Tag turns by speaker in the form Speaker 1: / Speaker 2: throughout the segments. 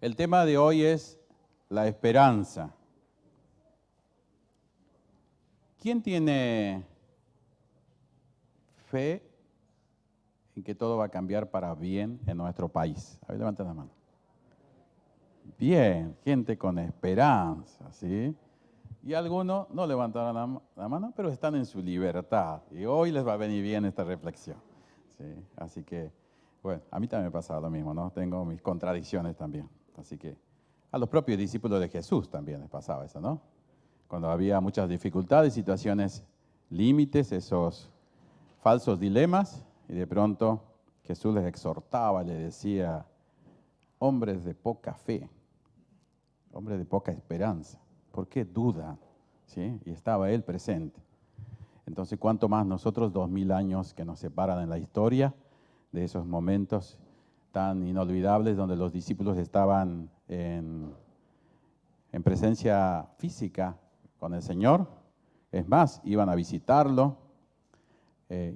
Speaker 1: El tema de hoy es la esperanza. ¿Quién tiene fe en que todo va a cambiar para bien en nuestro país? A ver, levanten la mano. Bien, gente con esperanza, ¿sí? Y algunos no levantaron la mano, pero están en su libertad. Y hoy les va a venir bien esta reflexión, ¿sí? Así que, bueno, a mí también me pasa lo mismo, ¿no? Tengo mis contradicciones también. Así que a los propios discípulos de Jesús también les pasaba eso, ¿no? Cuando había muchas dificultades, situaciones límites, esos falsos dilemas, y de pronto Jesús les exhortaba, les decía, hombres de poca fe, hombres de poca esperanza, ¿por qué dudan? ¿Sí? Y estaba Él presente. Entonces, ¿cuánto más nosotros, 2000 años que nos separan en la historia de esos momentos tan inolvidables donde los discípulos estaban en presencia física con el Señor? Es más, iban a visitarlo,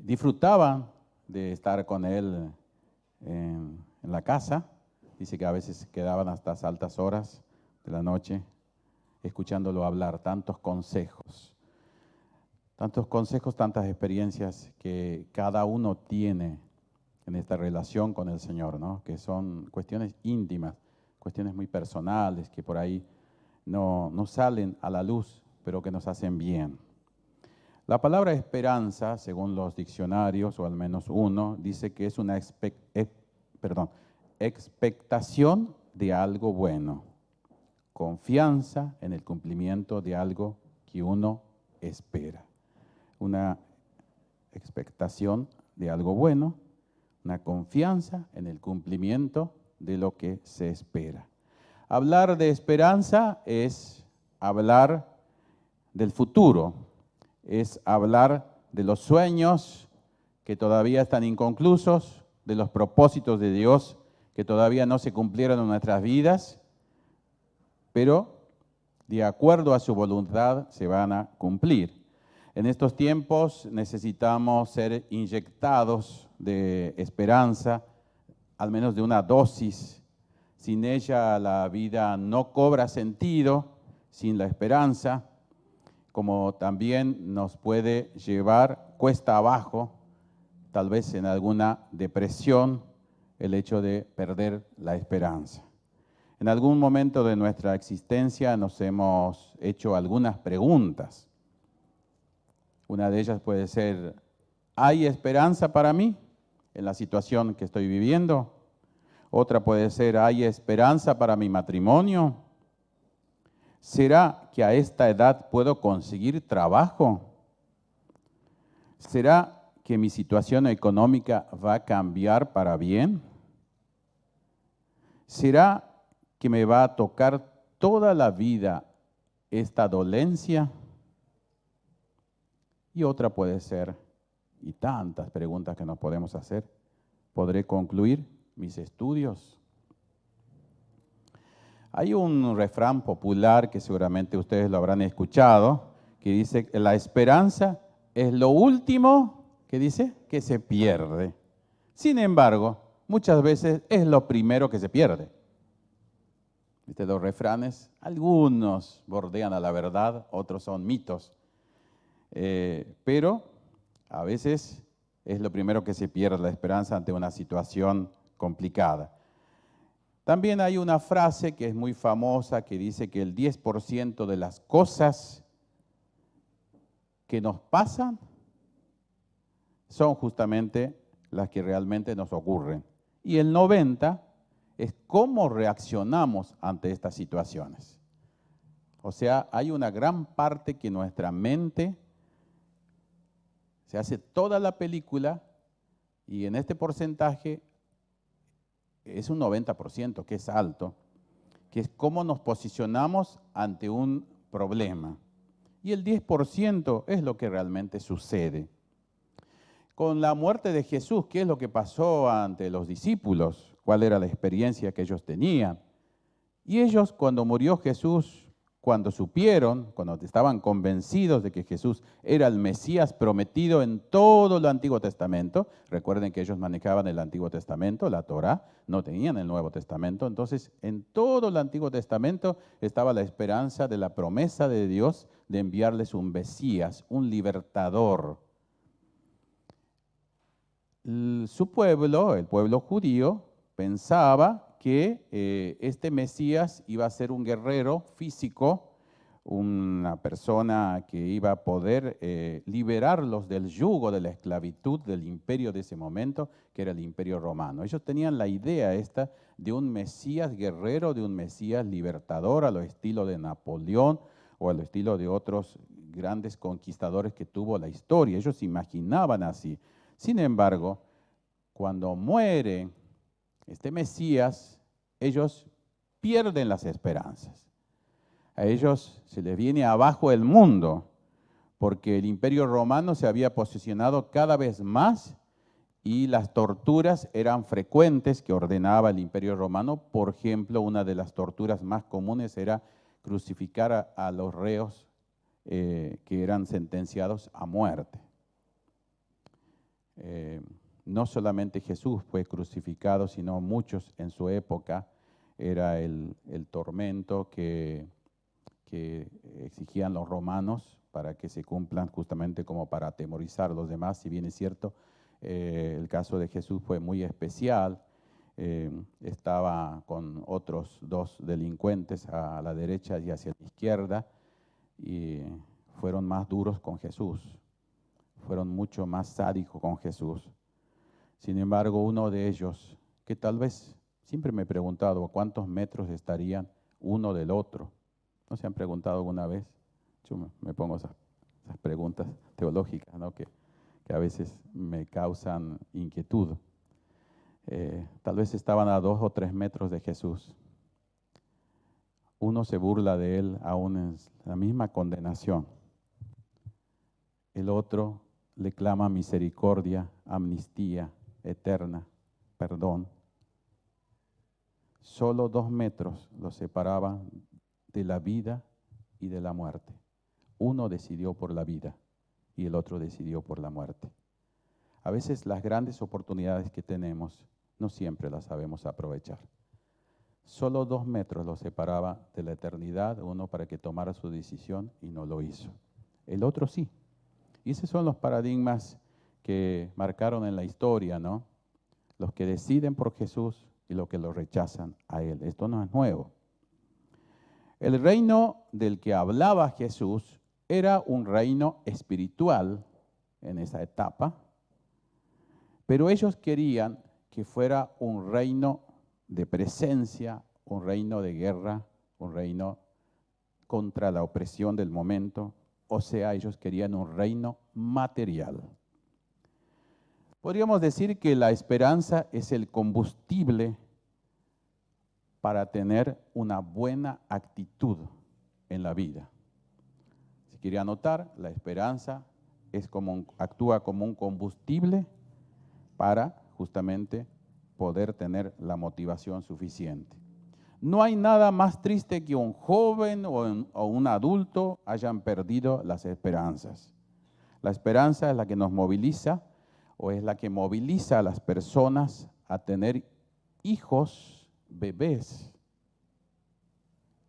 Speaker 1: disfrutaban de estar con Él en la casa. Dice que a veces quedaban hasta las altas horas de la noche escuchándolo hablar, tantas consejos, tantas experiencias que cada uno tiene en esta relación con el Señor, ¿no? Que son cuestiones íntimas, cuestiones muy personales, que por ahí no salen a la luz, pero que nos hacen bien. La palabra esperanza, según los diccionarios, o al menos uno, dice que es una expectación de algo bueno, confianza en el cumplimiento de algo que uno espera. Una expectación de algo bueno, una confianza en el cumplimiento de lo que se espera. Hablar de esperanza es hablar del futuro, es hablar de los sueños que todavía están inconclusos, de los propósitos de Dios que todavía no se cumplieron en nuestras vidas, pero de acuerdo a su voluntad se van a cumplir. En estos tiempos necesitamos ser inyectados de esperanza, al menos de una dosis. Sin ella la vida no cobra sentido, sin la esperanza, como también nos puede llevar cuesta abajo, tal vez en alguna depresión, el hecho de perder la esperanza. En algún momento de nuestra existencia nos hemos hecho algunas preguntas. Una de ellas puede ser, ¿hay esperanza para mí en la situación que estoy viviendo? Otra puede ser, ¿hay esperanza para mi matrimonio? ¿Será que a esta edad puedo conseguir trabajo? ¿Será que mi situación económica va a cambiar para bien? ¿Será que me va a tocar toda la vida esta dolencia? Y otra puede ser, y tantas preguntas que nos podemos hacer, ¿podré concluir mis estudios? Hay un refrán popular que seguramente ustedes lo habrán escuchado, que dice que la esperanza es lo último, que dice, que se pierde. Sin embargo, muchas veces es lo primero que se pierde. ¿Viste? Los refranes, algunos bordean a la verdad, otros son mitos. Pero a veces es lo primero que se pierde, la esperanza ante una situación complicada. También hay una frase que es muy famosa que dice que el 10% de las cosas que nos pasan son justamente las que realmente nos ocurren. Y el 90% es cómo reaccionamos ante estas situaciones. O sea, hay una gran parte que nuestra mente se hace toda la película y en este porcentaje es un 90%, que es alto, que es cómo nos posicionamos ante un problema. Y el 10% es lo que realmente sucede. Con la muerte de Jesús, ¿qué es lo que pasó ante los discípulos? ¿Cuál era la experiencia que ellos tenían? Y ellos, cuando murió Jesús, cuando supieron, cuando estaban convencidos de que Jesús era el Mesías prometido en todo el Antiguo Testamento, recuerden que ellos manejaban el Antiguo Testamento, la Torá, no tenían el Nuevo Testamento, entonces en todo el Antiguo Testamento estaba la esperanza de la promesa de Dios de enviarles un Mesías, un libertador. Su pueblo, el pueblo judío, pensaba que este Mesías iba a ser un guerrero físico, una persona que iba a poder liberarlos del yugo de la esclavitud del imperio de ese momento, que era el imperio romano. Ellos tenían la idea esta de un Mesías guerrero, de un Mesías libertador, a lo estilo de Napoleón o al estilo de otros grandes conquistadores que tuvo la historia. Ellos se imaginaban así. Sin embargo, cuando muere este Mesías, ellos pierden las esperanzas. A ellos se les viene abajo el mundo, porque el imperio romano se había posicionado cada vez más y las torturas eran frecuentes que ordenaba el imperio romano. Por ejemplo, una de las torturas más comunes era crucificar a los reos que eran sentenciados a muerte. No solamente Jesús fue crucificado, sino muchos en su época. Era el tormento que exigían los romanos para que se cumplan, justamente como para atemorizar a los demás. Si bien es cierto, el caso de Jesús fue muy especial. Estaba con otros dos delincuentes a la derecha y hacia la izquierda, y fueron más duros con Jesús, fueron mucho más sádicos con Jesús. Sin embargo, uno de ellos, que tal vez siempre me he preguntado a cuántos metros estarían uno del otro. ¿No se han preguntado alguna vez? Yo me pongo esas preguntas teológicas, ¿no? que a veces me causan inquietud. Tal vez estaban a 2 o 3 metros de Jesús. Uno se burla de él aún en la misma condenación. El otro le clama misericordia, amnistía eterna, perdón. Solo 2 metros los separaban de la vida y de la muerte. Uno decidió por la vida y el otro decidió por la muerte. A veces las grandes oportunidades que tenemos no siempre las sabemos aprovechar. Solo 2 metros los separaba de la eternidad, uno para que tomara su decisión y no lo hizo. El otro sí. Y esos son los paradigmas que marcaron en la historia, ¿no? Los que deciden por Jesús y los que lo rechazan a Él. Esto no es nuevo. El reino del que hablaba Jesús era un reino espiritual en esa etapa, pero ellos querían que fuera un reino de presencia, un reino de guerra, un reino contra la opresión del momento. O sea, ellos querían un reino material. Podríamos decir que la esperanza es el combustible para tener una buena actitud en la vida. Si quiere anotar, la esperanza actúa como un combustible para justamente poder tener la motivación suficiente. No hay nada más triste que un joven o un adulto hayan perdido las esperanzas. La esperanza es la que nos moviliza, o es la que moviliza a las personas a tener hijos, bebés,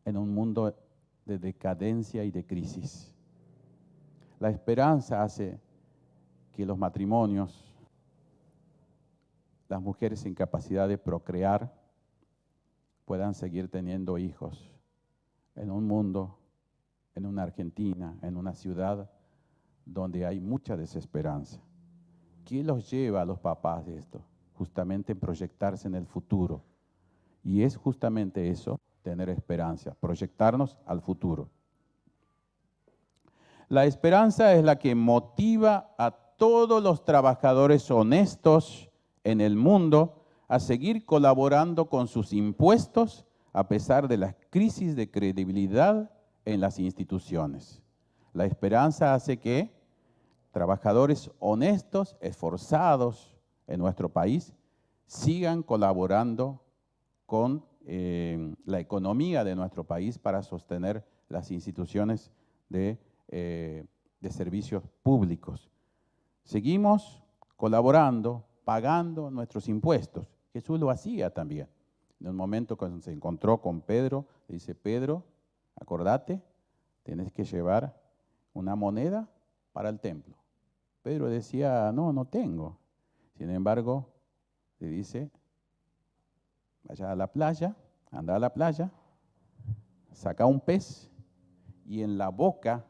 Speaker 1: en un mundo de decadencia y de crisis. La esperanza hace que los matrimonios, las mujeres sin capacidad de procrear, puedan seguir teniendo hijos en un mundo, en una Argentina, en una ciudad donde hay mucha desesperanza. ¿Qué los lleva a los papás de esto? Justamente proyectarse en el futuro. Y es justamente eso, tener esperanza, proyectarnos al futuro. La esperanza es la que motiva a todos los trabajadores honestos en el mundo a seguir colaborando con sus impuestos a pesar de las crisis de credibilidad en las instituciones. La esperanza hace que trabajadores honestos, esforzados en nuestro país, sigan colaborando con la economía de nuestro país para sostener las instituciones de servicios públicos. Seguimos colaborando, pagando nuestros impuestos. Jesús lo hacía también. En un momento cuando se encontró con Pedro, le dice, Pedro, acordate, tenés que llevar una moneda para el templo. Pedro decía, no, no tengo. Sin embargo, le dice, vaya a la playa, anda a la playa, saca un pez y en la boca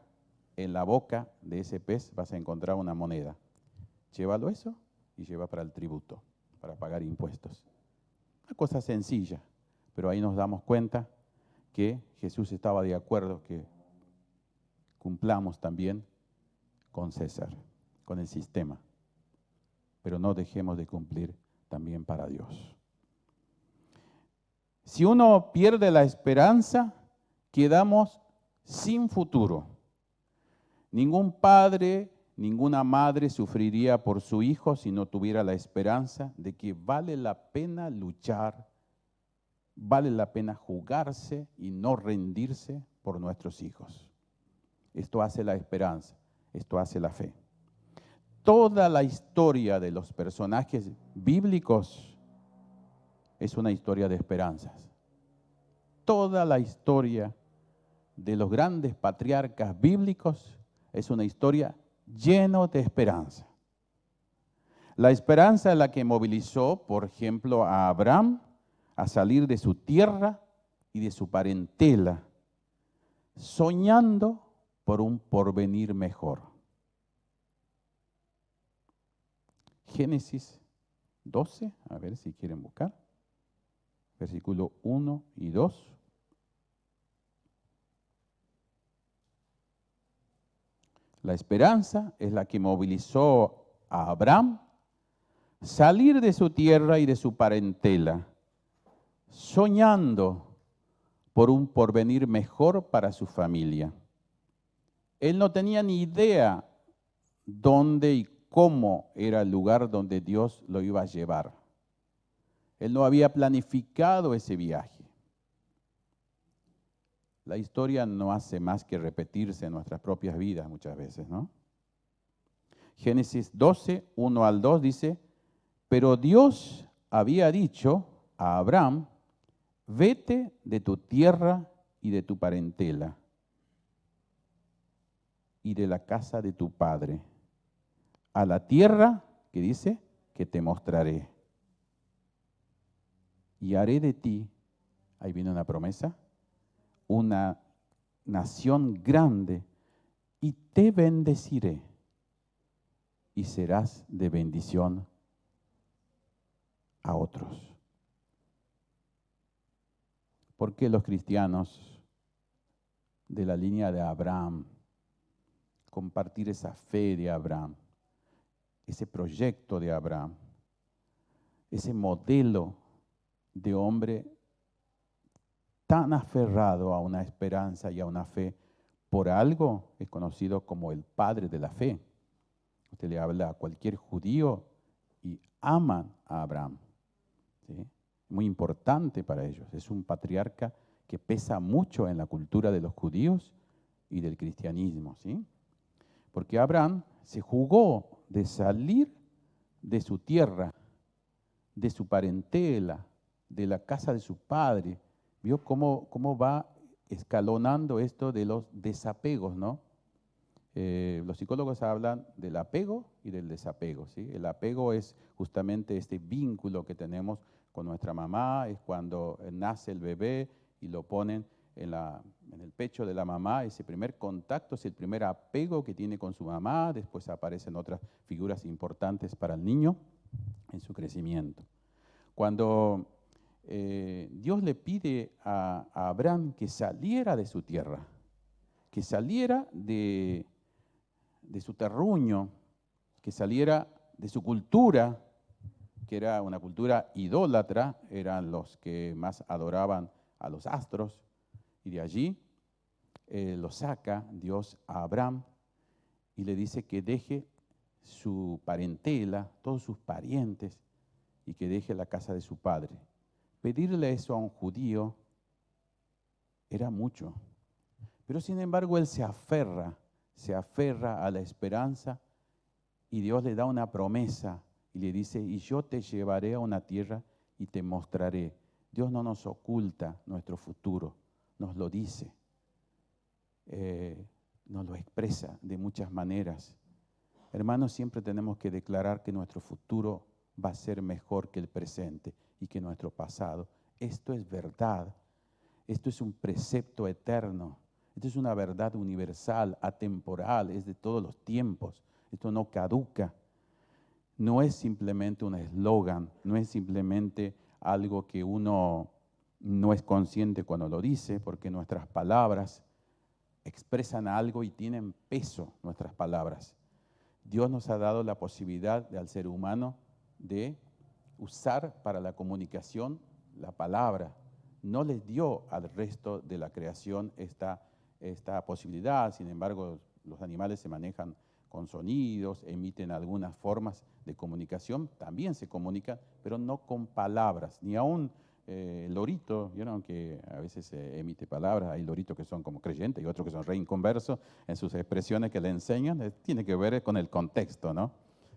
Speaker 1: de ese pez vas a encontrar una moneda. Llévalo eso y lleva para el tributo, para pagar impuestos. Una cosa sencilla, pero ahí nos damos cuenta que Jesús estaba de acuerdo que cumplamos también con César, con el sistema, pero no dejemos de cumplir también para Dios. Si uno pierde la esperanza, quedamos sin futuro. Ningún padre, ninguna madre sufriría por su hijo si no tuviera la esperanza de que vale la pena luchar, vale la pena jugarse y no rendirse por nuestros hijos. Esto hace la esperanza, esto hace la fe. Toda la historia de los personajes bíblicos es una historia de esperanzas. Toda la historia de los grandes patriarcas bíblicos es una historia llena de esperanza. La esperanza es la que movilizó, por ejemplo, a Abraham a salir de su tierra y de su parentela, soñando por un porvenir mejor. Génesis 12, a ver si quieren buscar, versículo 1 y 2. La esperanza es la que movilizó a Abraham salir de su tierra y de su parentela, soñando por un porvenir mejor para su familia. Él no tenía ni idea dónde y cómo era el lugar donde Dios lo iba a llevar. Él no había planificado ese viaje. La historia no hace más que repetirse en nuestras propias vidas muchas veces, ¿no? Génesis 12, 1 al 2 dice, pero Dios había dicho a Abraham, vete de tu tierra y de tu parentela y de la casa de tu padre, a la tierra, que dice, que te mostraré. Y haré de ti, ahí viene una promesa, una nación grande y te bendeciré y serás de bendición a otros. ¿Por qué los cristianos de la línea de Abraham compartir esa fe de Abraham, ese proyecto de Abraham, ese modelo de hombre tan aferrado a una esperanza y a una fe? Por algo es conocido como el padre de la fe. Usted le habla a cualquier judío y aman a Abraham, ¿sí? Muy importante para ellos. Es un patriarca que pesa mucho en la cultura de los judíos y del cristianismo, ¿sí? Porque Abraham se jugó de salir de su tierra, de su parentela, de la casa de su padre. ¿Vio cómo va escalonando esto de los desapegos, ¿no? Los psicólogos hablan del apego y del desapego, ¿sí? El apego es justamente este vínculo que tenemos con nuestra mamá, es cuando nace el bebé y lo ponen en el pecho de la mamá. Ese primer contacto es el primer apego que tiene con su mamá, después aparecen otras figuras importantes para el niño en su crecimiento. Cuando Dios le pide a Abraham que saliera de su tierra, que saliera de su terruño, que saliera de su cultura, que era una cultura idólatra, eran los que más adoraban a los astros, y de allí lo saca Dios a Abraham y le dice que deje su parentela, todos sus parientes, y que deje la casa de su padre. Pedirle eso a un judío era mucho. Pero sin embargo él se aferra a la esperanza y Dios le da una promesa y le dice, y yo te llevaré a una tierra y te mostraré. Dios no nos oculta nuestro futuro, nos lo dice, nos lo expresa de muchas maneras. Hermanos, siempre tenemos que declarar que nuestro futuro va a ser mejor que el presente y que nuestro pasado. Esto es verdad, esto es un precepto eterno, esto es una verdad universal, atemporal, es de todos los tiempos, esto no caduca. No es simplemente un eslogan, no es simplemente algo que uno no es consciente cuando lo dice, porque nuestras palabras expresan algo y tienen peso nuestras palabras. Dios nos ha dado la posibilidad al ser humano de usar para la comunicación la palabra. No les dio al resto de la creación esta posibilidad. Sin embargo, los animales se manejan con sonidos, emiten algunas formas de comunicación, también se comunican, pero no con palabras, ni aún el lorito, vieron que a veces emite palabras, hay loritos que son como creyentes y otros que son re inconversos en sus expresiones que le enseñan, tiene que ver con el contexto, ¿no?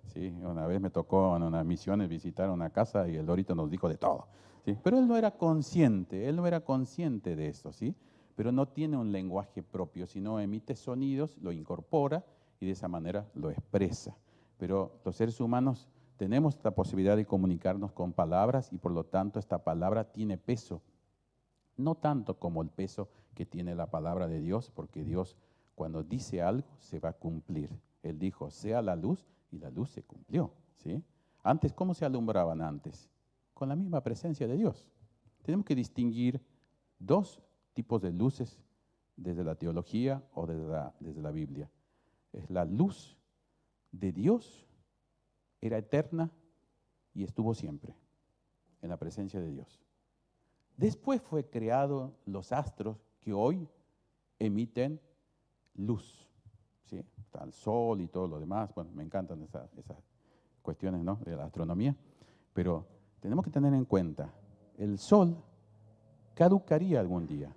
Speaker 1: Sí, una vez me tocó en unas misiones visitar una casa y el lorito nos dijo de todo, ¿sí? Pero él no era consciente de eso, ¿sí? Pero no tiene un lenguaje propio, sino emite sonidos, lo incorpora y de esa manera lo expresa. Pero los seres humanos tenemos esta posibilidad de comunicarnos con palabras y por lo tanto esta palabra tiene peso. No tanto como el peso que tiene la palabra de Dios, porque Dios cuando dice algo se va a cumplir. Él dijo, sea la luz y la luz se cumplió, ¿sí? Antes, ¿cómo se alumbraban antes? Con la misma presencia de Dios. Tenemos que distinguir dos tipos de luces desde la teología o desde la Biblia. Es la luz de Dios, era eterna y estuvo siempre en la presencia de Dios. Después fue creado los astros que hoy emiten luz, ¿sí? Está el sol y todo lo demás. Bueno, me encantan esas cuestiones, ¿no?, de la astronomía, pero tenemos que tener en cuenta, el sol caducaría algún día.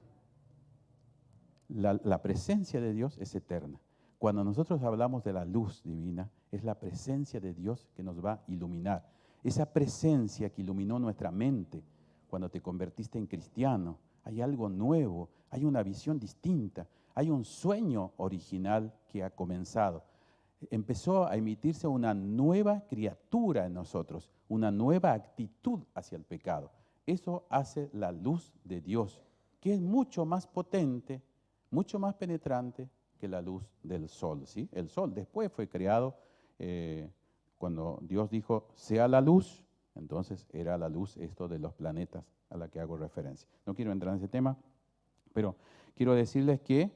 Speaker 1: La presencia de Dios es eterna. Cuando nosotros hablamos de la luz divina, es la presencia de Dios que nos va a iluminar. Esa presencia que iluminó nuestra mente cuando te convertiste en cristiano. Hay algo nuevo, hay una visión distinta, hay un sueño original que ha comenzado. Empezó a emitirse una nueva criatura en nosotros, una nueva actitud hacia el pecado. Eso hace la luz de Dios, que es mucho más potente, mucho más penetrante que la luz del sol, ¿sí? El sol después fue creado cuando Dios dijo, sea la luz, entonces era la luz esto de los planetas a la que hago referencia. No quiero entrar en ese tema, pero quiero decirles que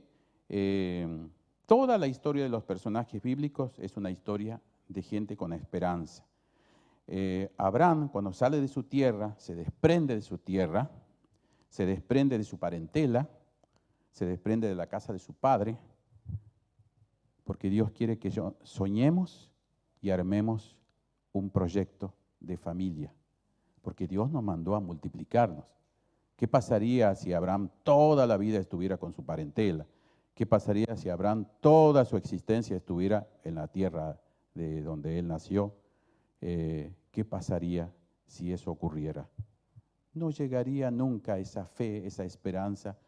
Speaker 1: toda la historia de los personajes bíblicos es una historia de gente con esperanza. Abraham, cuando sale de su tierra, se desprende de su tierra, se desprende de su parentela, se desprende de la casa de su padre, porque Dios quiere que soñemos y armemos un proyecto de familia, porque Dios nos mandó a multiplicarnos. ¿Qué pasaría si Abraham toda la vida estuviera con su parentela? ¿Qué pasaría si Abraham toda su existencia estuviera en la tierra de donde él nació? ¿Qué pasaría si eso ocurriera? No llegaría nunca esa fe, esa esperanza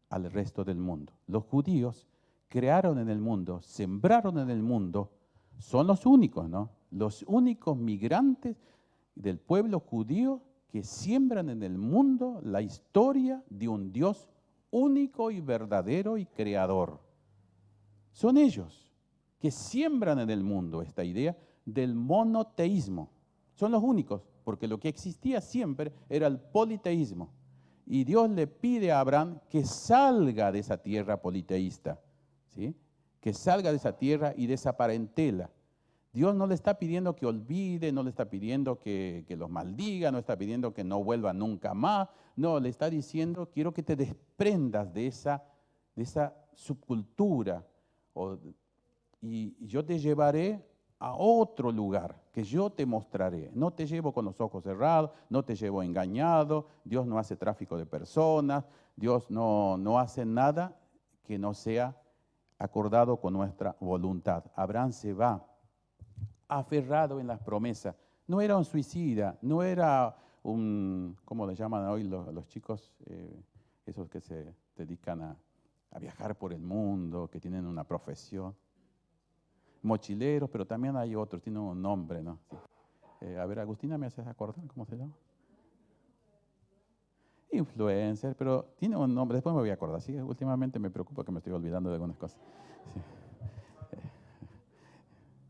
Speaker 1: al resto del mundo. Los judíos crearon en el mundo, sembraron en el mundo, son los únicos, ¿no? Los únicos migrantes del pueblo judío que siembran en el mundo la historia de un Dios único y verdadero y creador. Son ellos que siembran en el mundo esta idea del monoteísmo. Son los únicos, porque lo que existía siempre era el politeísmo. Y Dios le pide a Abraham que salga de esa tierra politeísta, ¿sí? Que salga de esa tierra y de esa parentela. Dios no le está pidiendo que olvide, no le está pidiendo que los maldiga, no está pidiendo que no vuelva nunca más. No, le está diciendo, quiero que te desprendas de esa subcultura y yo te llevaré a otro lugar que yo te mostraré. No te llevo con los ojos cerrados, no te llevo engañado, Dios no hace tráfico de personas, Dios no hace nada que no sea acordado con nuestra voluntad. Abraham se va aferrado en las promesas. No era un suicida, no era un, ¿cómo le llaman hoy los chicos? Esos que se dedican a viajar por el mundo, que tienen una profesión. Mochileros, pero también hay otros, tienen un nombre, ¿no? Sí. A ver, Agustina, ¿me haces acordar cómo se llama? Influencer, pero tiene un nombre, después me voy a acordar. Sí, últimamente me preocupa que me estoy olvidando de algunas cosas. Sí.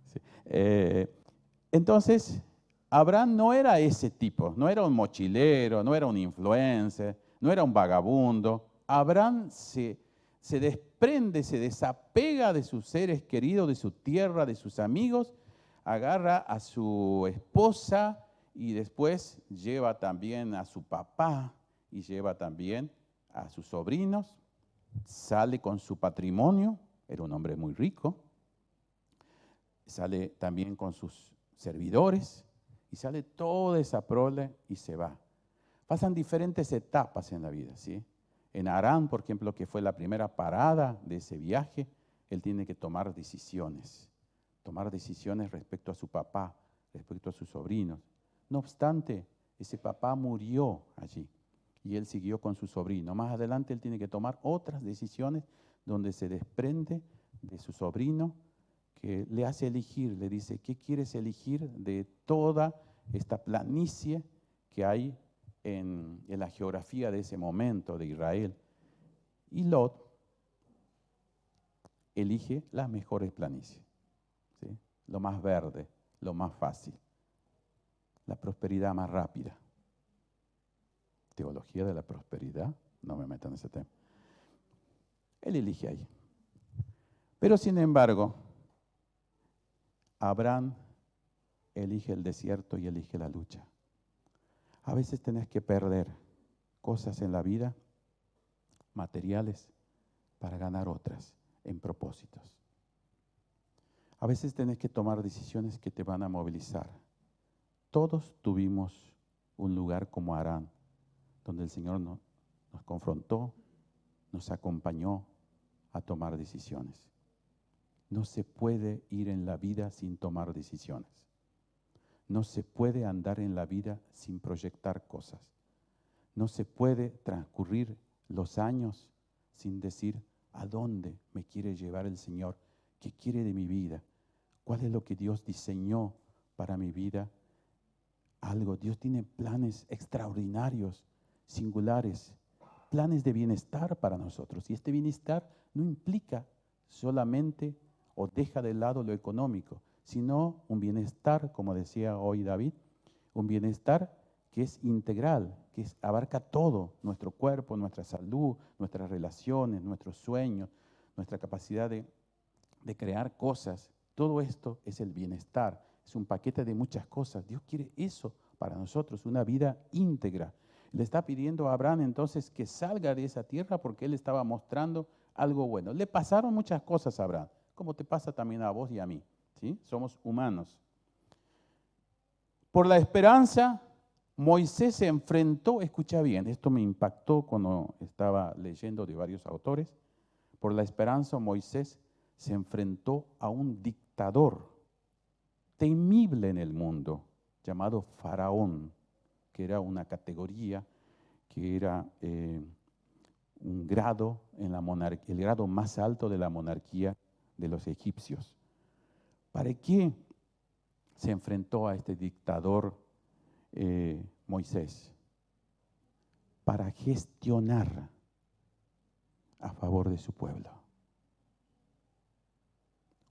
Speaker 1: Sí. Entonces, Abraham no era ese tipo, no era un mochilero, no era un influencer, no era un vagabundo. Abraham se desprende, se desapega de sus seres queridos, de su tierra, de sus amigos, agarra a su esposa y después lleva también a su papá y lleva también a sus sobrinos, sale con su patrimonio, era un hombre muy rico, sale también con sus servidores y sale toda esa prole y se va. Pasan diferentes etapas en la vida, ¿sí? En Harán, por ejemplo, que fue la primera parada de ese viaje, él tiene que tomar decisiones respecto a su papá, respecto a sus sobrinos. No obstante, ese papá murió allí y él siguió con su sobrino. Más adelante él tiene que tomar otras decisiones donde se desprende de su sobrino, que le hace elegir, le dice, ¿qué quieres elegir de toda esta planicie que hay en la geografía de ese momento de Israel? Y Lot elige las mejores planicies, ¿sí? Lo más verde, lo más fácil, la prosperidad más rápida. Teología de la prosperidad, no me meto en ese tema. Él elige ahí. Pero sin embargo, Abraham elige el desierto y elige la lucha. A veces tenés que perder cosas en la vida, materiales, para ganar otras en propósitos. A veces tenés que tomar decisiones que te van a movilizar. Todos tuvimos un lugar como Harán, donde el Señor nos confrontó, nos acompañó a tomar decisiones. No se puede ir en la vida sin tomar decisiones. No se puede andar en la vida sin proyectar cosas. No se puede transcurrir los años sin decir a dónde me quiere llevar el Señor, qué quiere de mi vida, cuál es lo que Dios diseñó para mi vida. Algo, Dios tiene planes extraordinarios, singulares, planes de bienestar para nosotros. Y este bienestar no implica solamente o deja de lado lo económico, sino un bienestar, como decía hoy David, un bienestar que es integral, que abarca todo, nuestro cuerpo, nuestra salud, nuestras relaciones, nuestros sueños, nuestra capacidad de crear cosas. Todo esto es el bienestar, es un paquete de muchas cosas. Dios quiere eso para nosotros, una vida íntegra. Le está pidiendo a Abraham entonces que salga de esa tierra porque él estaba mostrando algo bueno. Le pasaron muchas cosas a Abraham, como te pasa también a vos y a mí, ¿sí? Somos humanos. Por la esperanza, Moisés se enfrentó, escucha bien, esto me impactó cuando estaba leyendo de varios autores. Por la esperanza, Moisés se enfrentó a un dictador temible en el mundo, llamado Faraón, que era una categoría, que era un grado en la monarquía, el grado más alto de la monarquía de los egipcios. ¿Para qué se enfrentó a este dictador Moisés? Para gestionar a favor de su pueblo.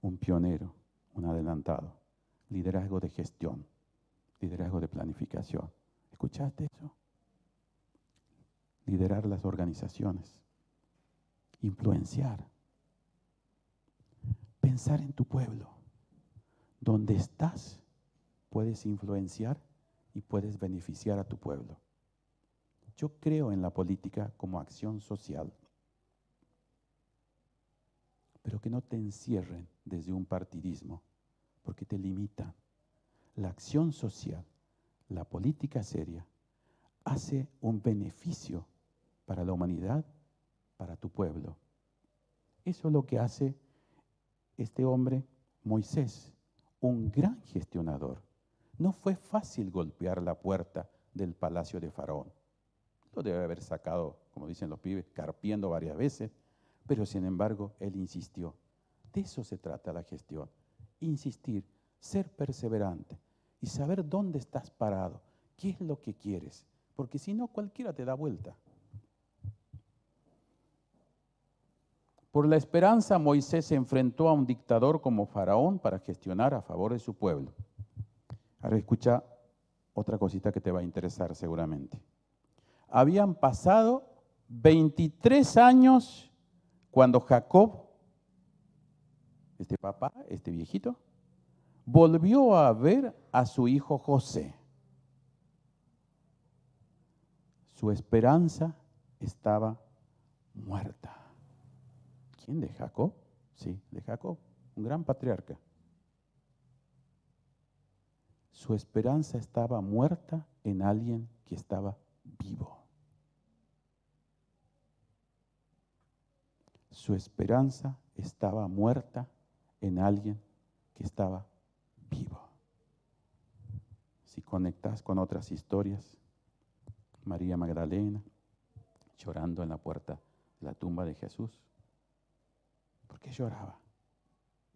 Speaker 1: Un pionero, un adelantado, liderazgo de gestión, liderazgo de planificación. ¿Escuchaste eso? Liderar las organizaciones, influenciar, pensar en tu pueblo. Donde estás, puedes influenciar y puedes beneficiar a tu pueblo. Yo creo en la política como acción social, pero que no te encierren desde un partidismo, porque te limitan. La acción social, la política seria, hace un beneficio para la humanidad, para tu pueblo. Eso es lo que hace este hombre, Moisés, un gran gestionador. No fue fácil golpear la puerta del palacio de Faraón. Lo debe haber sacado, como dicen los pibes, carpiendo varias veces, pero sin embargo él insistió. De eso se trata la gestión, insistir, ser perseverante y saber dónde estás parado, qué es lo que quieres, porque si no cualquiera te da vuelta. Por la esperanza, Moisés se enfrentó a un dictador como Faraón para gestionar a favor de su pueblo. Ahora escucha otra cosita que te va a interesar seguramente. Habían pasado 23 años cuando Jacob, este papá, este viejito, volvió a ver a su hijo José. Su esperanza estaba muerta. ¿Quién? ¿De Jacob? Sí, de Jacob, un gran patriarca. Su esperanza estaba muerta en alguien que estaba vivo. Su esperanza estaba muerta en alguien que estaba vivo. Si conectas con otras historias, María Magdalena llorando en la puerta de la tumba de Jesús. ¿Por qué lloraba?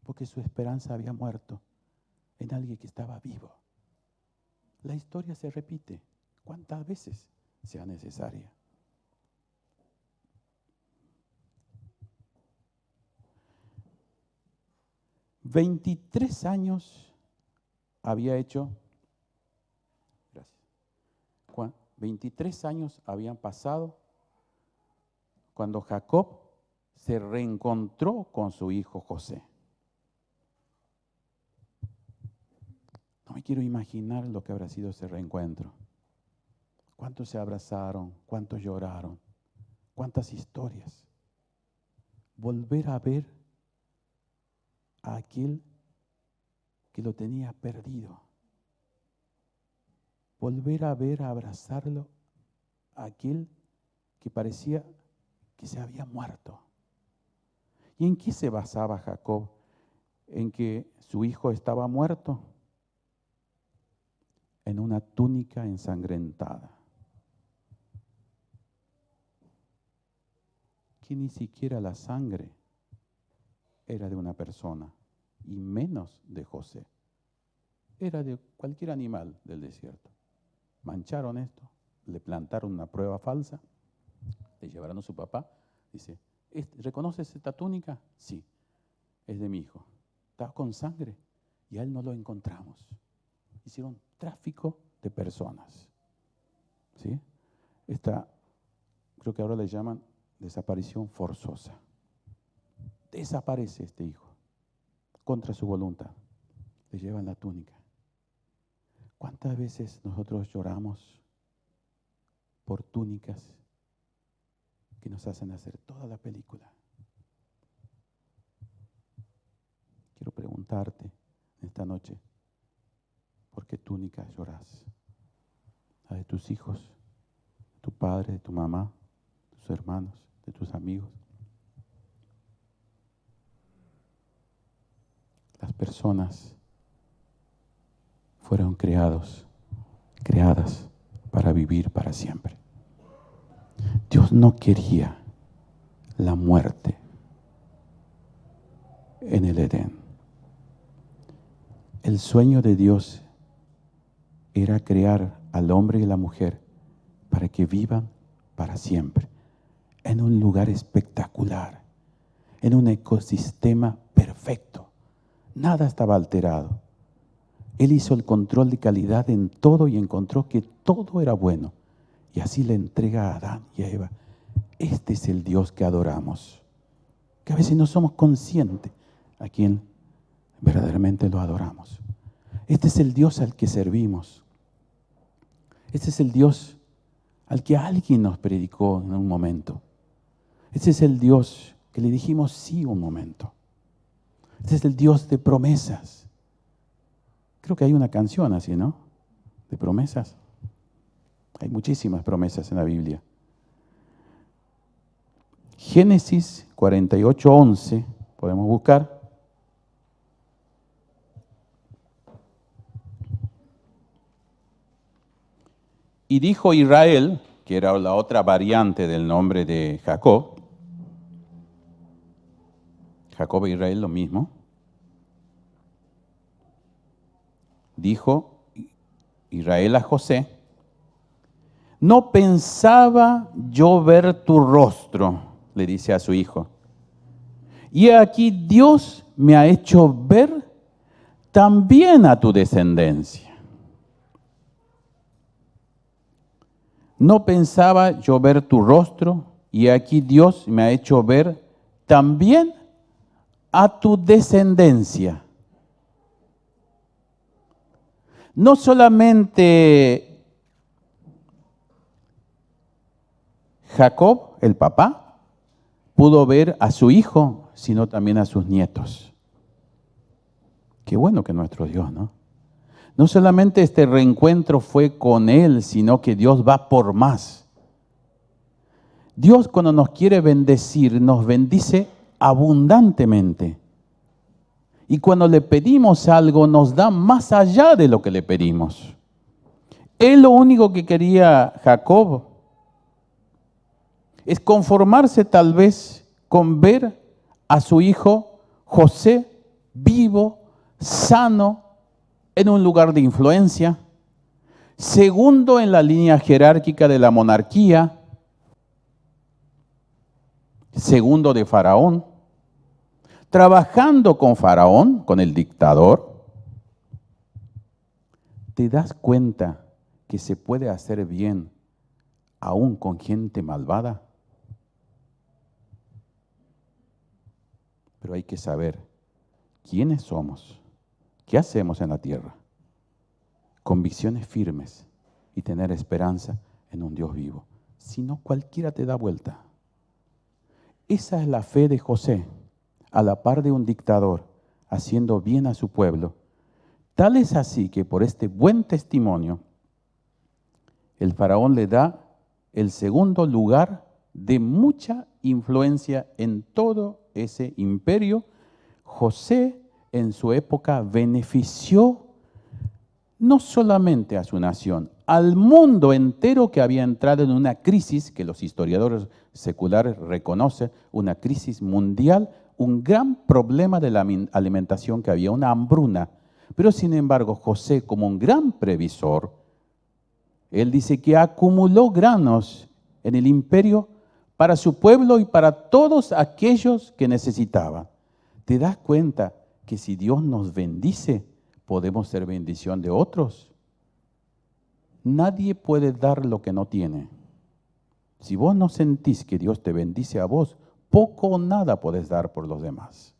Speaker 1: Porque su esperanza había muerto en alguien que estaba vivo. La historia se repite cuantas veces sea necesaria. ¿23 años había hecho? Gracias. 23 años habían pasado cuando Jacob se reencontró con su hijo José. No me quiero imaginar lo que habrá sido ese reencuentro. ¿Cuántos se abrazaron? ¿Cuántos lloraron? ¿Cuántas historias? Volver a ver a aquel que lo tenía perdido. Volver a ver, a abrazarlo, a aquel que parecía que se había muerto. ¿Y en qué se basaba Jacob? ¿En que su hijo estaba muerto? En una túnica ensangrentada, que ni siquiera la sangre era de una persona, y menos de José. Era de cualquier animal del desierto. Mancharon esto, le plantaron una prueba falsa, le llevaron a su papá, dice, ¿reconoces esta túnica? Sí, es de mi hijo. Estaba con sangre y a él no lo encontramos. Hicieron tráfico de personas. ¿Sí? Creo que ahora le llaman desaparición forzosa. Desaparece este hijo contra su voluntad. Le llevan la túnica. ¿Cuántas veces nosotros lloramos por túnicas que nos hacen hacer toda la película? Quiero preguntarte esta noche, ¿por qué túnicas lloras? ¿La de tus hijos, de tu padre, de tu mamá, de tus hermanos, de tus amigos? Las personas fueron creadas para vivir para siempre. Dios no quería la muerte en el Edén. El sueño de Dios era crear al hombre y la mujer para que vivan para siempre, en un lugar espectacular, en un ecosistema perfecto. Nada estaba alterado. Él hizo el control de calidad en todo y encontró que todo era bueno. Y así le entrega a Adán y a Eva. Este es el Dios que adoramos. Que a veces no somos conscientes a quien verdaderamente lo adoramos. Este es el Dios al que servimos. Este es el Dios al que alguien nos predicó en un momento. Este es el Dios que le dijimos sí un momento. Este es el Dios de promesas. Creo que hay una canción así, ¿no? De promesas. Hay muchísimas promesas en la Biblia. Génesis 48:11, podemos buscar. Y dijo Israel, que era la otra variante del nombre de Jacob. Jacob e Israel lo mismo. Dijo Israel a José: no pensaba yo ver tu rostro, le dice a su hijo. Y aquí Dios me ha hecho ver también a tu descendencia. No pensaba yo ver tu rostro, y aquí Dios me ha hecho ver también a tu descendencia. No solamente Jacob, el papá, pudo ver a su hijo, sino también a sus nietos. Qué bueno que nuestro Dios, ¿no? No solamente este reencuentro fue con él, sino que Dios va por más. Dios, cuando nos quiere bendecir, nos bendice abundantemente. Y cuando le pedimos algo, nos da más allá de lo que le pedimos. Él, lo único que quería Jacob es conformarse tal vez con ver a su hijo José vivo, sano, en un lugar de influencia, segundo en la línea jerárquica de la monarquía, segundo de Faraón, trabajando con Faraón, con el dictador. ¿Te das cuenta que se puede hacer bien aún con gente malvada? Pero hay que saber quiénes somos, qué hacemos en la tierra, convicciones firmes y tener esperanza en un Dios vivo. Si no, cualquiera te da vuelta. Esa es la fe de José, a la par de un dictador, haciendo bien a su pueblo. Tal es así que por este buen testimonio, el faraón le da el segundo lugar de mucha influencia en todo ese imperio. José en su época benefició no solamente a su nación, al mundo entero que había entrado en una crisis que los historiadores seculares reconocen, una crisis mundial, un gran problema de la alimentación que había, una hambruna. Pero sin embargo, José, como un gran previsor, él dice que acumuló granos en el imperio para su pueblo y para todos aquellos que necesitaban. ¿Te das cuenta que si Dios nos bendice, podemos ser bendición de otros? Nadie puede dar lo que no tiene. Si vos no sentís que Dios te bendice a vos, poco o nada podés dar por los demás.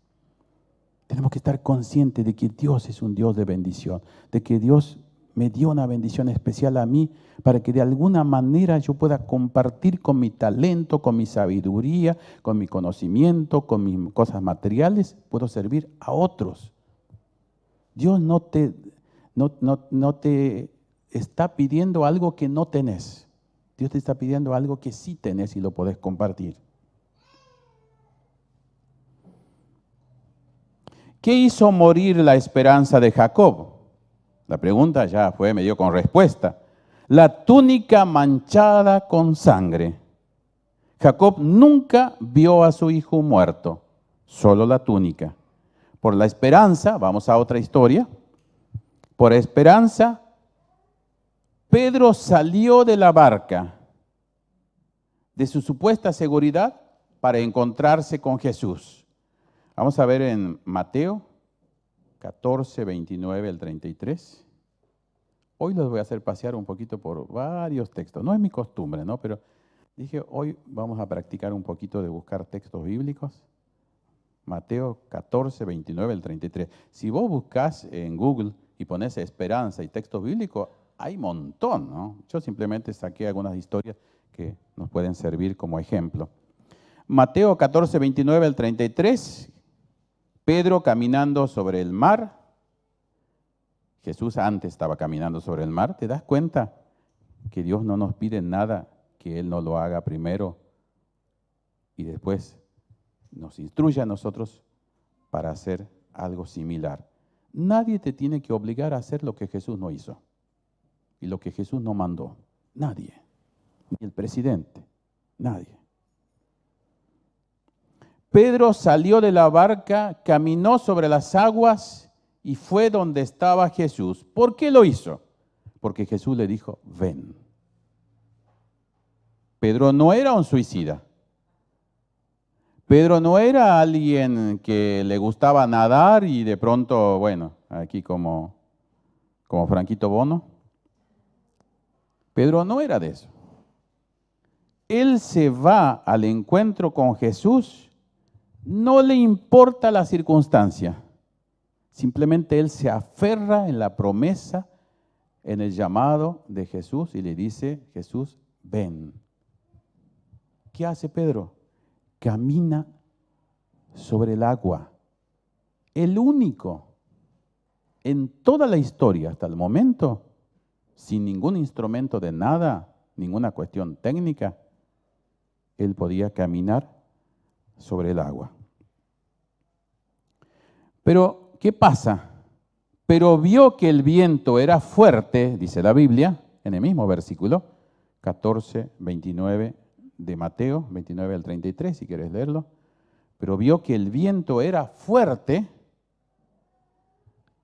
Speaker 1: Tenemos que estar conscientes de que Dios es un Dios de bendición, de que Dios me dio una bendición especial a mí para que de alguna manera yo pueda compartir con mi talento, con mi sabiduría, con mi conocimiento, con mis cosas materiales, puedo servir a otros. Dios no te está pidiendo algo que no tenés. Dios te está pidiendo algo que sí tenés y lo podés compartir. ¿Qué hizo morir la esperanza de Jacob? La pregunta ya fue medio con respuesta. La túnica manchada con sangre. Jacob nunca vio a su hijo muerto, solo la túnica. Por la esperanza, vamos a otra historia. Por esperanza, Pedro salió de la barca, de su supuesta seguridad, para encontrarse con Jesús. Vamos a ver en Mateo 14, 29 al 33. Hoy los voy a hacer pasear un poquito por varios textos. No es mi costumbre, ¿no? Pero dije, hoy vamos a practicar un poquito de buscar textos bíblicos. Mateo 14, 29 al 33. Si vos buscás en Google y pones esperanza y texto bíblico, hay un montón, ¿no? Yo simplemente saqué algunas historias que nos pueden servir como ejemplo. Mateo 14, 29 al 33. Pedro caminando sobre el mar. Jesús antes estaba caminando sobre el mar. ¿Te das cuenta que Dios no nos pide nada que Él no lo haga primero y después nos instruye a nosotros para hacer algo similar. Nadie te tiene que obligar a hacer lo que Jesús no hizo y lo que Jesús no mandó. Nadie. Ni el presidente. Nadie. Pedro salió de la barca, caminó sobre las aguas y fue donde estaba Jesús. ¿Por qué lo hizo? Porque Jesús le dijo, ven. Pedro no era un suicida. Pedro no era alguien que le gustaba nadar y de pronto, bueno, aquí como Franquito Bono. Pedro no era de eso. Él se va al encuentro con Jesús, no le importa la circunstancia. Simplemente él se aferra en la promesa, en el llamado de Jesús y le dice, Jesús, ven. ¿Qué hace Pedro? Camina sobre el agua. El único en toda la historia hasta el momento, sin ningún instrumento de nada, ninguna cuestión técnica, él podía caminar sobre el agua. Pero, ¿qué pasa? Pero vio que el viento era fuerte, dice la Biblia, en el mismo versículo, 14, 29 de Mateo, 29 al 33, si quieres leerlo. Pero vio que el viento era fuerte,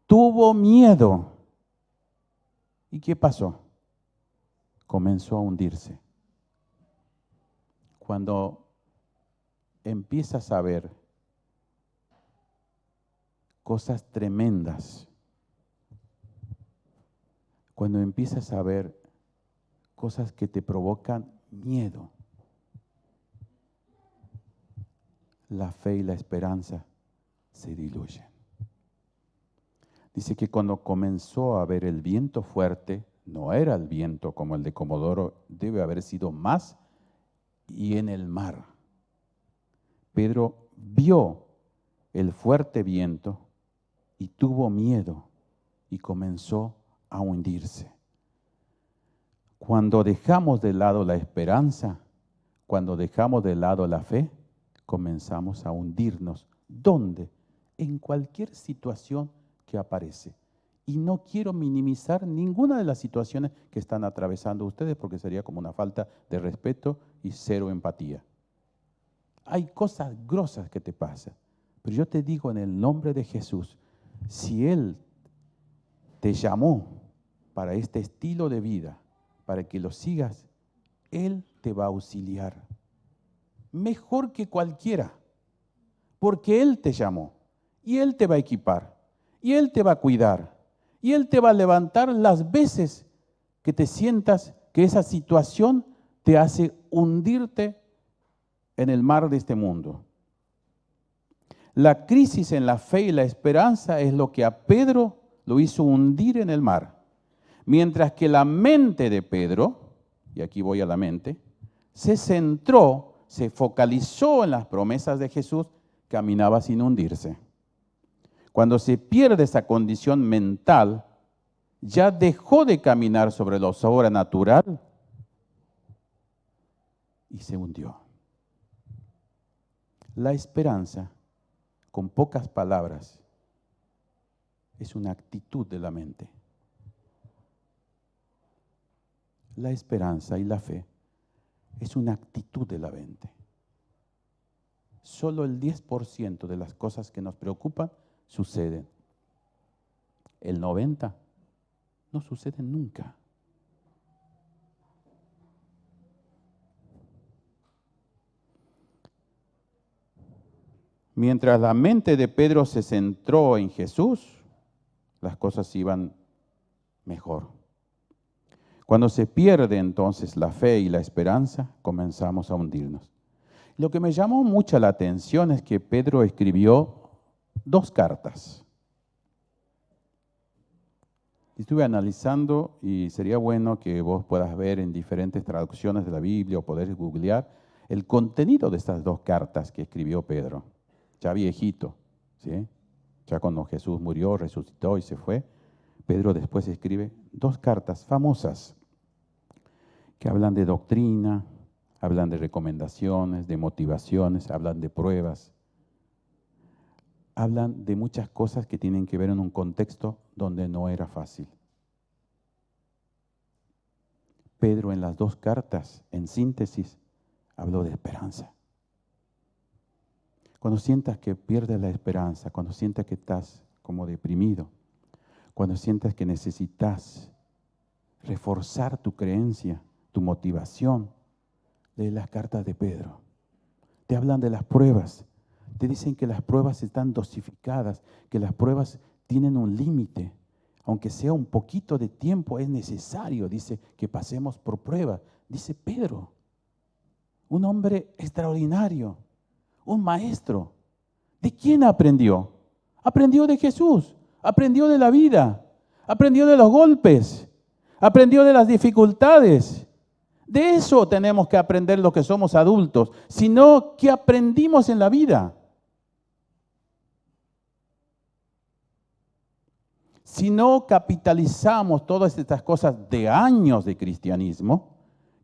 Speaker 1: tuvo miedo. ¿Y qué pasó? Comenzó a hundirse. Cuando empiezas a ver cosas tremendas, cuando empiezas a ver cosas que te provocan miedo, la fe y la esperanza se diluyen. Dice que cuando comenzó a ver el viento fuerte, no era el viento como el de Comodoro, debe haber sido más y en el mar. Pedro vio el fuerte viento y tuvo miedo y comenzó a hundirse. Cuando dejamos de lado la esperanza, cuando dejamos de lado la fe, comenzamos a hundirnos. ¿Dónde? En cualquier situación que aparece. Y no quiero minimizar ninguna de las situaciones que están atravesando ustedes porque sería como una falta de respeto y cero empatía. Hay cosas grosas que te pasan, pero yo te digo en el nombre de Jesús, si Él te llamó para este estilo de vida, para que lo sigas, Él te va a auxiliar. Mejor que cualquiera, porque Él te llamó y Él te va a equipar y Él te va a cuidar y Él te va a levantar las veces que te sientas que esa situación te hace hundirte en el mar de este mundo. La crisis en la fe y la esperanza es lo que a Pedro lo hizo hundir en el mar, mientras que la mente de Pedro, y aquí voy a la mente, se centró, se focalizó en las promesas de Jesús, caminaba sin hundirse. Cuando se pierde esa condición mental, ya dejó de caminar sobre lo sobrenatural y se hundió. La esperanza, con pocas palabras, es una actitud de la mente. La esperanza y la fe es una actitud de la mente. Solo el 10% de las cosas que nos preocupan suceden. El 90% no sucede nunca. Mientras la mente de Pedro se centró en Jesús, las cosas iban mejor. Cuando se pierde entonces la fe y la esperanza, comenzamos a hundirnos. Lo que me llamó mucho la atención es que Pedro escribió 2 cartas. Estuve analizando y sería bueno que vos puedas ver en diferentes traducciones de la Biblia o poder googlear el contenido de estas 2 cartas que escribió Pedro, ya viejito, ¿sí? Ya cuando Jesús murió, resucitó y se fue, Pedro después escribe 2 cartas famosas que hablan de doctrina, hablan de recomendaciones, de motivaciones, hablan de pruebas, hablan de muchas cosas que tienen que ver en un contexto donde no era fácil. Pedro en las dos cartas, en síntesis, habló de esperanza. Cuando sientas que pierdes la esperanza, cuando sientas que estás como deprimido, cuando sientas que necesitas reforzar tu creencia, tu motivación, lee las cartas de Pedro. Te hablan de las pruebas, te dicen que las pruebas están dosificadas, que las pruebas tienen un límite. Aunque sea un poquito de tiempo, es necesario, dice, que pasemos por pruebas. Dice Pedro, un hombre extraordinario, un maestro. ¿De quién aprendió? Aprendió de Jesús, aprendió de la vida, aprendió de los golpes, aprendió de las dificultades. De eso tenemos que aprender los que somos adultos, sino que aprendimos en la vida. Si no capitalizamos todas estas cosas de años de cristianismo,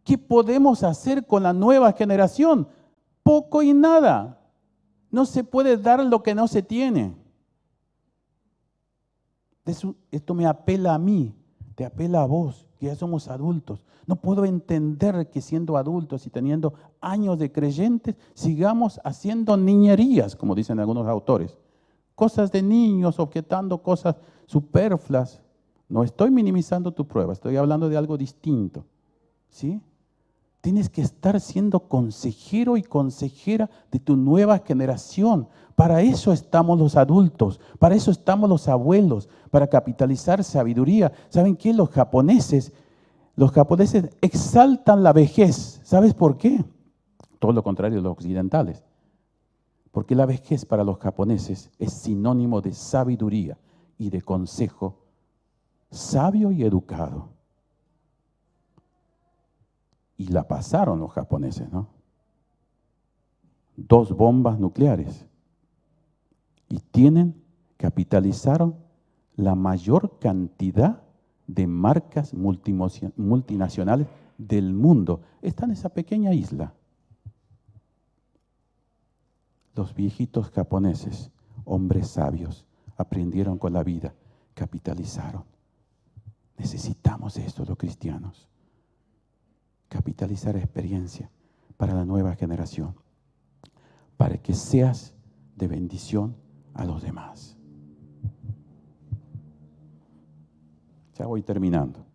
Speaker 1: ¿qué podemos hacer con la nueva generación? Poco y nada. No se puede dar lo que no se tiene. Esto me apela a mí, te apela a vos, que ya somos adultos. No puedo entender que siendo adultos y teniendo años de creyentes, sigamos haciendo niñerías, como dicen algunos autores. Cosas de niños, objetando cosas superfluas. No estoy minimizando tu prueba, estoy hablando de algo distinto. ¿Sí? Tienes que estar siendo consejero y consejera de tu nueva generación. Para eso estamos los adultos, para eso estamos los abuelos, para capitalizar sabiduría. ¿Saben qué? Los japoneses exaltan la vejez. ¿Sabes por qué? Todo lo contrario de los occidentales. Porque la vejez para los japoneses es sinónimo de sabiduría y de consejo sabio y educado. Y la pasaron los japoneses, ¿no? 2 bombas nucleares. Y capitalizaron la mayor cantidad de marcas multinacionales del mundo. Está en esa pequeña isla. Los viejitos japoneses, hombres sabios, aprendieron con la vida, capitalizaron. Necesitamos esto los cristianos. Capitalizar experiencia para la nueva generación, para que seas de bendición a los demás. Ya voy terminando.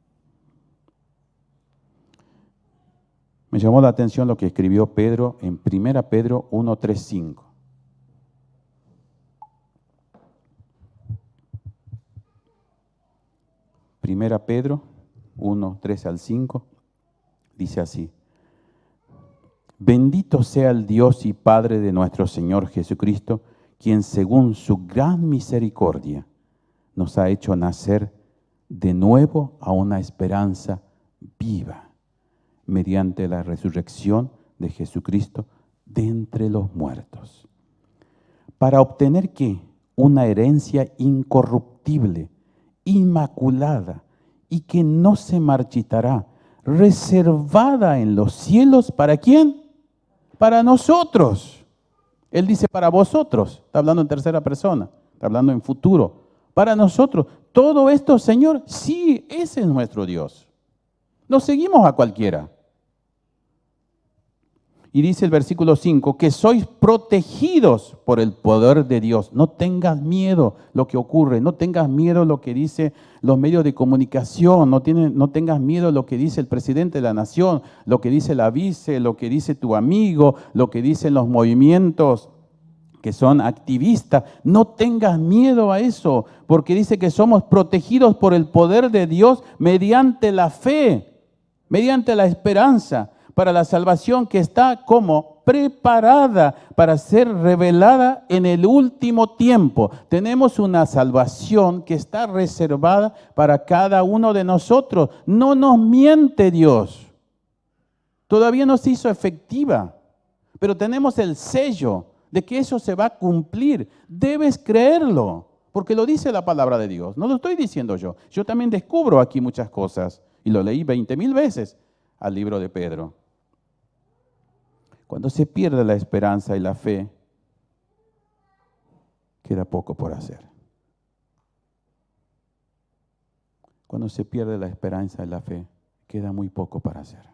Speaker 1: Me llamó la atención lo que escribió Pedro en 1 Pedro 1, 3, 5. Primera Pedro 1, 3 al 5. Dice así: bendito sea el Dios y Padre de nuestro Señor Jesucristo, quien según su gran misericordia nos ha hecho nacer de nuevo a una esperanza viva, mediante la resurrección de Jesucristo de entre los muertos, para obtener ¿qué? Una herencia incorruptible, inmaculada y que no se marchitará, reservada en los cielos, ¿para quién? Para nosotros. Él dice para vosotros, está hablando en tercera persona, está hablando en futuro, para nosotros. Todo esto, Señor, sí, ese es nuestro Dios. No seguimos a cualquiera. Y dice el versículo 5, que sois protegidos por el poder de Dios. No tengas miedo lo que ocurre, no tengas miedo lo que dice los medios de comunicación, no tengas miedo lo que dice el presidente de la nación, lo que dice la vice, lo que dice tu amigo, lo que dicen los movimientos que son activistas. No tengas miedo a eso, porque dice que somos protegidos por el poder de Dios mediante la fe, mediante la esperanza, para la salvación que está como preparada para ser revelada en el último tiempo. Tenemos una salvación que está reservada para cada uno de nosotros. No nos miente Dios. Todavía no se hizo efectiva, pero tenemos el sello de que eso se va a cumplir. Debes creerlo, porque lo dice la palabra de Dios. No lo estoy diciendo yo. Yo también descubro aquí muchas cosas y lo leí 20,000 veces al libro de Pedro. Cuando se pierde la esperanza y la fe, queda poco por hacer. Cuando se pierde la esperanza y la fe, queda muy poco para hacer.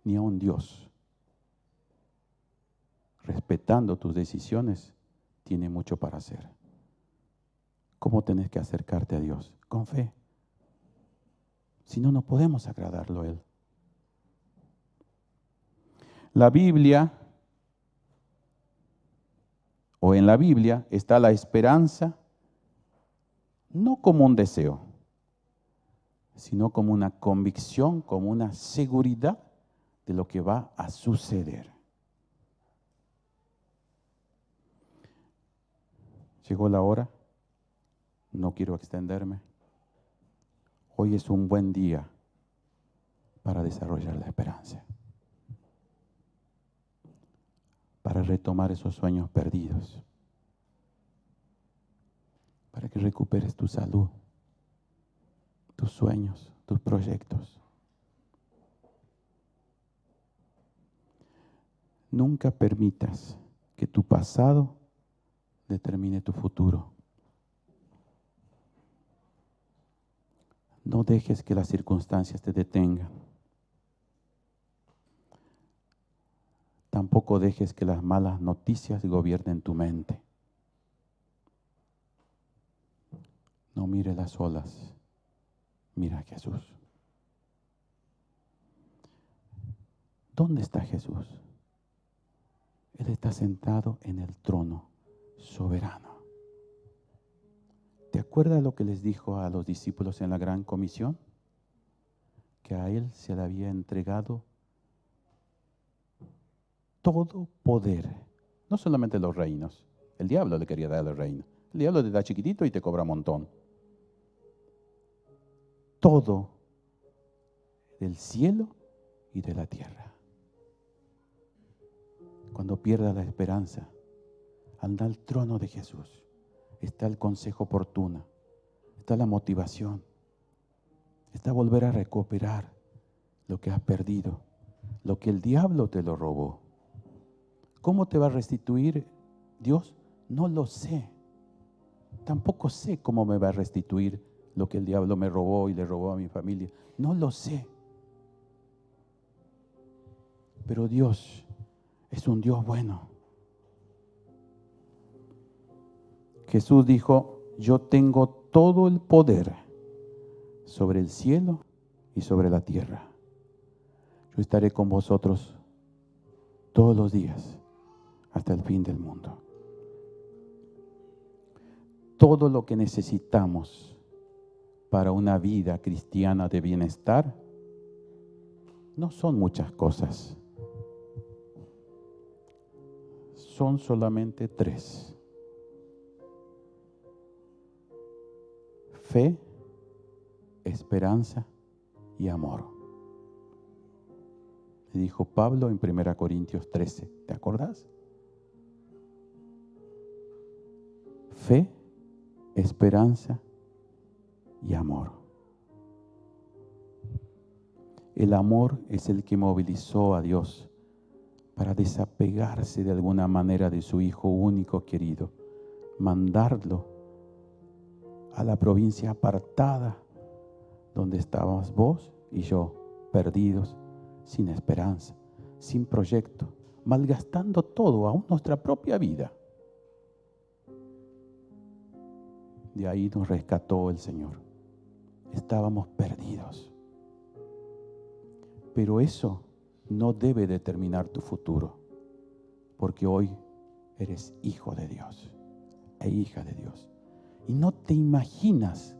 Speaker 1: Ni aun Dios, respetando tus decisiones, tiene mucho para hacer. ¿Cómo tenés que acercarte a Dios? Con fe. Si no, no podemos agradarlo a Él. La Biblia, o en la Biblia, está la esperanza no como un deseo, sino como una convicción, como una seguridad de lo que va a suceder. Llegó la hora, no quiero extenderme. Hoy es un buen día para desarrollar la esperanza, para retomar esos sueños perdidos, para que recuperes tu salud, tus sueños, tus proyectos. Nunca permitas que tu pasado determine tu futuro. No dejes que las circunstancias te detengan. Tampoco dejes que las malas noticias gobiernen tu mente. No mire las olas, mira a Jesús. ¿Dónde está Jesús? Él está sentado en el trono soberano. ¿Te acuerdas lo que les dijo a los discípulos en la Gran Comisión? Que a Él se le había entregado todo poder, no solamente los reinos. El diablo le quería dar el reino. El diablo te da chiquitito y te cobra un montón. Todo del cielo y de la tierra. Cuando pierdas la esperanza, anda al trono de Jesús. Está el consejo oportuno, está la motivación, está volver a recuperar lo que has perdido, lo que el diablo te lo robó. ¿Cómo te va a restituir Dios? No lo sé. Tampoco sé cómo me va a restituir lo que el diablo me robó y le robó a mi familia. No lo sé. Pero Dios es un Dios bueno. Jesús dijo, yo tengo todo el poder sobre el cielo y sobre la tierra. Yo estaré con vosotros todos los días hasta el fin del mundo. Todo lo que necesitamos para una vida cristiana de bienestar no son muchas cosas. Son solamente 3. Fe, esperanza y amor. Le dijo Pablo en 1 Corintios 13. ¿Te acordás? Fe, esperanza y amor. El amor es el que movilizó a Dios para desapegarse de alguna manera de su Hijo único querido, mandarlo a la provincia apartada donde estábamos vos y yo, perdidos, sin esperanza, sin proyecto, malgastando todo, aún nuestra propia vida. De ahí nos rescató el Señor. Estábamos perdidos. Pero eso no debe determinar tu futuro, porque hoy eres hijo de Dios e hija de Dios. Y no te imaginas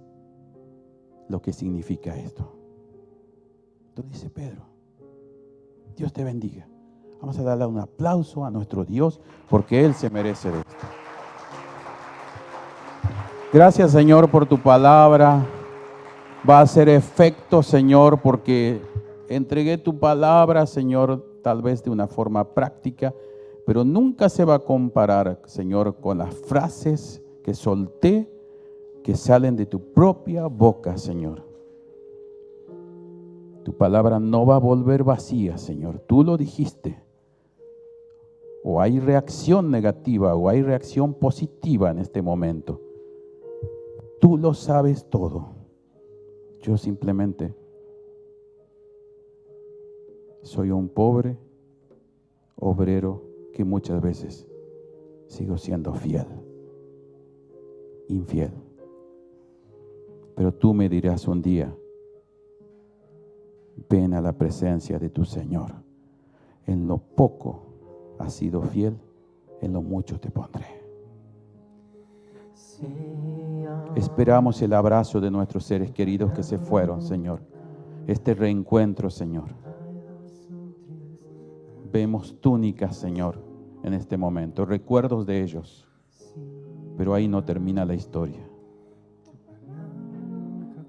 Speaker 1: lo que significa esto. Lo dice Pedro. Dios te bendiga. Vamos a darle un aplauso a nuestro Dios porque Él se merece de esto. Gracias, Señor, por tu palabra. Va a hacer efecto, Señor, porque entregué tu palabra, Señor, tal vez de una forma práctica, pero nunca se va a comparar, Señor, con las frases que solté, que salen de tu propia boca, Señor. Tu palabra no va a volver vacía, Señor. Tú lo dijiste. O hay reacción negativa o hay reacción positiva en este momento. Tú lo sabes todo. Yo simplemente soy un pobre obrero que muchas veces sigo siendo infiel. Pero tú me dirás un día, ven a la presencia de tu Señor. En lo poco has sido fiel, en lo mucho te pondré. Esperamos el abrazo de nuestros seres queridos que se fueron, Señor. Este reencuentro, Señor. Vemos túnicas, Señor, en este momento, recuerdos de ellos. Pero ahí no termina la historia.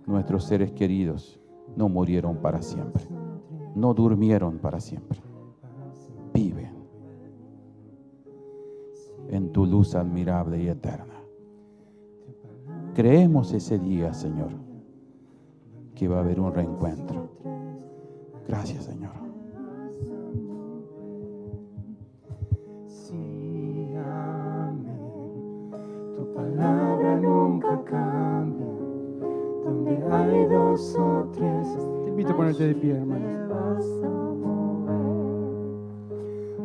Speaker 1: Nuestros seres queridos no murieron para siempre, no durmieron para siempre. Viven en tu luz admirable y eterna. Creemos ese día, Señor, que va a haber un reencuentro. Gracias, Señor.
Speaker 2: Sí, amén. Tu palabra nunca cambia. Donde hay dos o tres. Te invito a ponerte de pie, hermanos.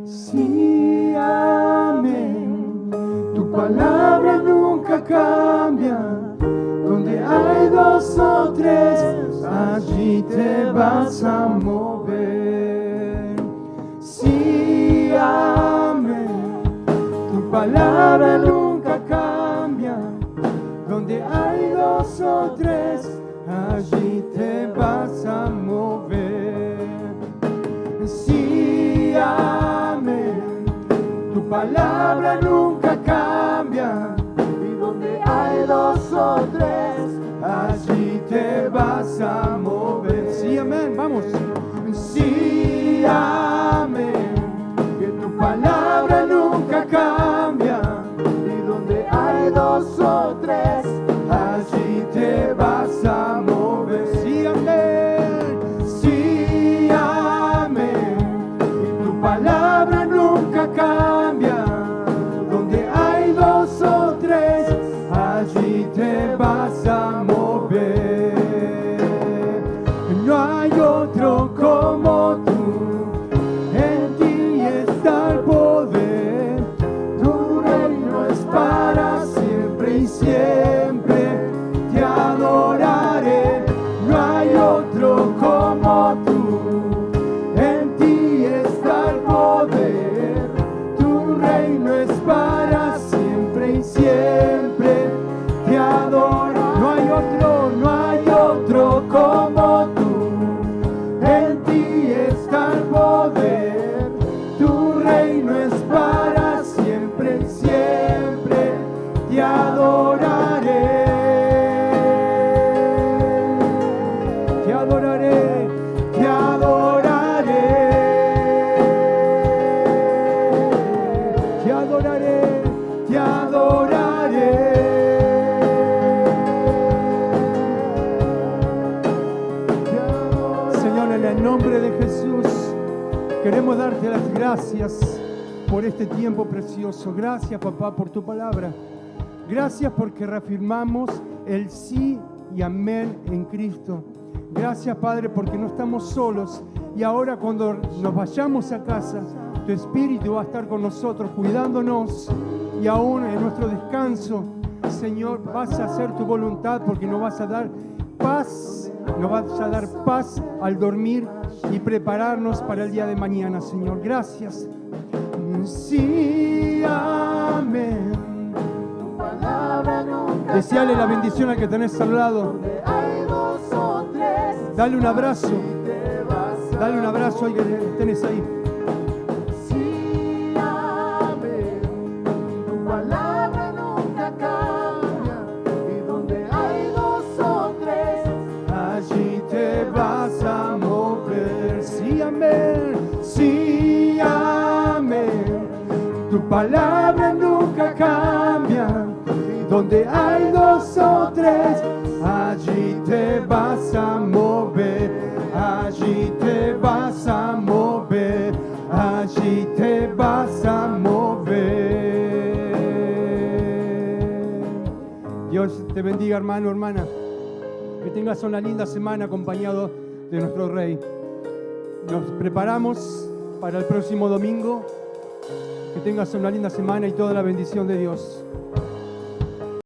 Speaker 2: Sí, amén. Tu palabra nunca cambia. Donde hay dos o tres, allí te vas a mover. Sí, amén. Tu palabra nunca cambia. Donde hay dos o tres, allí te vas a mover. Sí, amén. Tu palabra nunca cambia. Y donde hay dos o tres, allí te vas a mover. Sí, amén, vamos. Sí, amén. Que tu palabra nunca cambia. Y donde hay dos o tres, allí te vas a mover. Sí, amén. Sí, amén. Y tu palabra nunca cambia. Donde hay dos o tres, allí te vas a mover. No hay otro como tú. En ti está el poder. Tu reino es para siempre y siempre. Te adoraré. No hay otro como tú. En ti está el poder. Tu reino es para siempre y siempre. Te adoraré. No hay otro como tú. En ti está el poder. Tu reino es para siempre y siempre. Te adoraré. Te adoraré. Te adoraré. Te adoraré. Te adoraré. Señor, en el nombre de Jesús, queremos darte las gracias por este tiempo precioso. Gracias, papá, por tu palabra. Gracias porque reafirmamos el sí y amén en Cristo. Gracias, Padre, porque no estamos solos. Y ahora cuando nos vayamos a casa, tu Espíritu va a estar con nosotros, cuidándonos. Y aún en nuestro descanso, Señor, vas a hacer tu voluntad porque nos vas a dar paz. Nos vas a dar paz al dormir y prepararnos para el día de mañana, Señor. Gracias. Sí, amén. Tu palabra nunca. Deseale la bendición al que tenés al lado. Hay dos o tres. Dale un abrazo. Dale un abrazo al que tenés ahí. Sí, amén. Tu palabra nunca cambia. Y donde hay dos o tres, allí te vas a mover. Sí, amén. Sí, amén. Tu palabra nunca cambia. Donde hay dos o tres, allí te vas a mover. Allí te bendiga, hermano, hermana. Que tengas una linda semana acompañado de nuestro Rey. Nos preparamos para el próximo domingo. Que tengas una linda semana y toda la bendición de Dios.